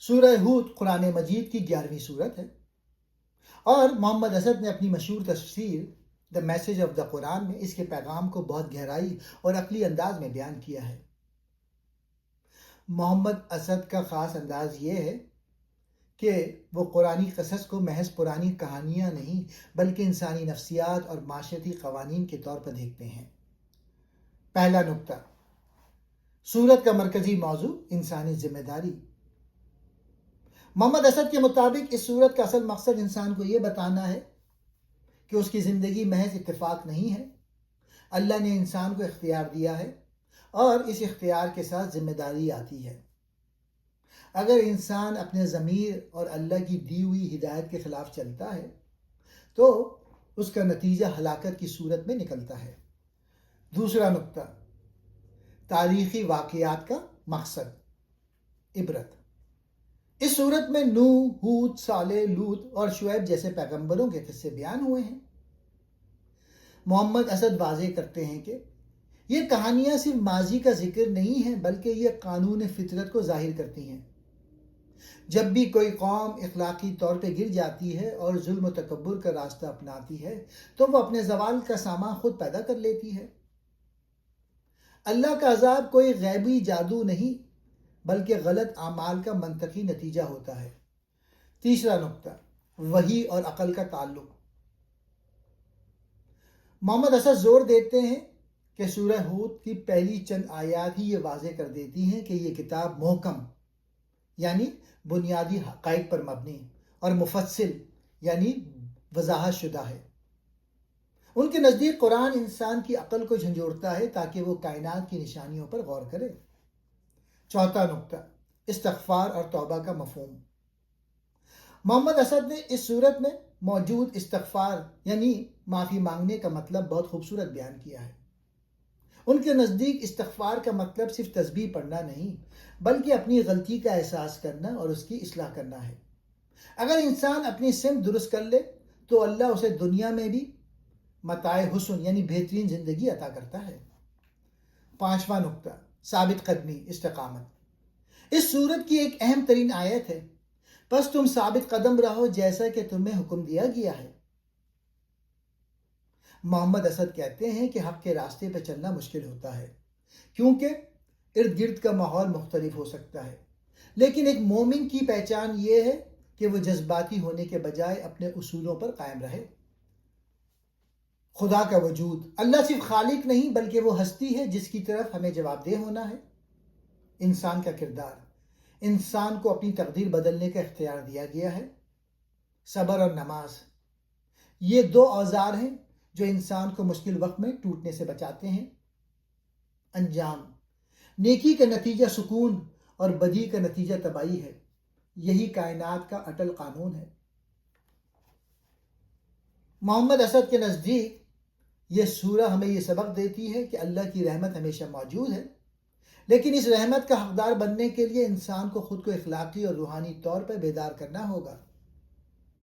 سورہ ہود قرآن مجید کی 11ویں سورت ہے اور محمد اسد نے اپنی مشہور تفسیر دا میسج آف دا قرآن میں اس کے پیغام کو بہت گہرائی اور عقلی انداز میں بیان کیا ہے۔ محمد اسد کا خاص انداز یہ ہے کہ وہ قرآنی قصص کو محض پرانی کہانیاں نہیں بلکہ انسانی نفسیات اور معاشرتی قوانین کے طور پر دیکھتے ہیں۔ پہلا نقطہ، سورت کا مرکزی موضوع انسانی ذمہ داری۔ محمد اسد کے مطابق اس سورت کا اصل مقصد انسان کو یہ بتانا ہے کہ اس کی زندگی محض اتفاق نہیں ہے۔ اللہ نے انسان کو اختیار دیا ہے اور اس اختیار کے ساتھ ذمہ داری آتی ہے۔ اگر انسان اپنے ضمیر اور اللہ کی دی ہوئی ہدایت کے خلاف چلتا ہے تو اس کا نتیجہ ہلاکت کی صورت میں نکلتا ہے۔ دوسرا نقطہ، تاریخی واقعات کا مقصد، عبرت۔ اس صورت میں نوح، ہود، صالح، لوط اور شعیب جیسے پیغمبروں کے قصے بیان ہوئے ہیں۔ محمد اسد واضح کرتے ہیں کہ یہ کہانیاں صرف ماضی کا ذکر نہیں ہیں بلکہ یہ قانون فطرت کو ظاہر کرتی ہیں۔ جب بھی کوئی قوم اخلاقی طور پہ گر جاتی ہے اور ظلم و تکبر کا راستہ اپناتی ہے تو وہ اپنے زوال کا سامان خود پیدا کر لیتی ہے۔ اللہ کا عذاب کوئی غیبی جادو نہیں بلکہ غلط اعمال کا منطقی نتیجہ ہوتا ہے۔ تیسرا نقطہ، وحی اور عقل کا تعلق۔ محمد اسد زور دیتے ہیں کہ سورہ ہود کی پہلی چند آیات ہی یہ واضح کر دیتی ہیں کہ یہ کتاب محکم یعنی بنیادی حقائق پر مبنی اور مفصل یعنی وضاحت شدہ ہے۔ ان کے نزدیک قرآن انسان کی عقل کو جھنجھوڑتا ہے تاکہ وہ کائنات کی نشانیوں پر غور کرے۔ چوتھا نقطہ، استغفار اور توبہ کا مفہوم۔ محمد اسد نے اس صورت میں موجود استغفار یعنی معافی مانگنے کا مطلب بہت خوبصورت بیان کیا ہے۔ ان کے نزدیک استغفار کا مطلب صرف تسبیح پڑھنا نہیں بلکہ اپنی غلطی کا احساس کرنا اور اس کی اصلاح کرنا ہے۔ اگر انسان اپنی سمت درست کر لے تو اللہ اسے دنیا میں بھی متاع حسن یعنی بہترین زندگی عطا کرتا ہے۔ پانچواں نقطہ، ثابت قدمی، استقامت۔ اس سورت کی ایک اہم ترین آیت ہے، بس تم ثابت قدم رہو جیسا کہ تمہیں حکم دیا گیا ہے۔ محمد اسد کہتے ہیں کہ حق کے راستے پہ چلنا مشکل ہوتا ہے کیونکہ ارد گرد کا ماحول مختلف ہو سکتا ہے، لیکن ایک مومن کی پہچان یہ ہے کہ وہ جذباتی ہونے کے بجائے اپنے اصولوں پر قائم رہے۔ خدا کا وجود، اللہ صرف خالق نہیں بلکہ وہ ہستی ہے جس کی طرف ہمیں جواب دہ ہونا ہے۔ انسان کا کردار، انسان کو اپنی تقدیر بدلنے کا اختیار دیا گیا ہے۔ صبر اور نماز، یہ دو اوزار ہیں جو انسان کو مشکل وقت میں ٹوٹنے سے بچاتے ہیں۔ انجام، نیکی کا نتیجہ سکون اور بدی کا نتیجہ تباہی ہے۔ یہی کائنات کا اٹل قانون ہے۔ محمد اسد کے نزدیک یہ سورہ ہمیں یہ سبق دیتی ہے کہ اللہ کی رحمت ہمیشہ موجود ہے، لیکن اس رحمت کا حقدار بننے کے لیے انسان کو خود کو اخلاقی اور روحانی طور پر بیدار کرنا ہوگا۔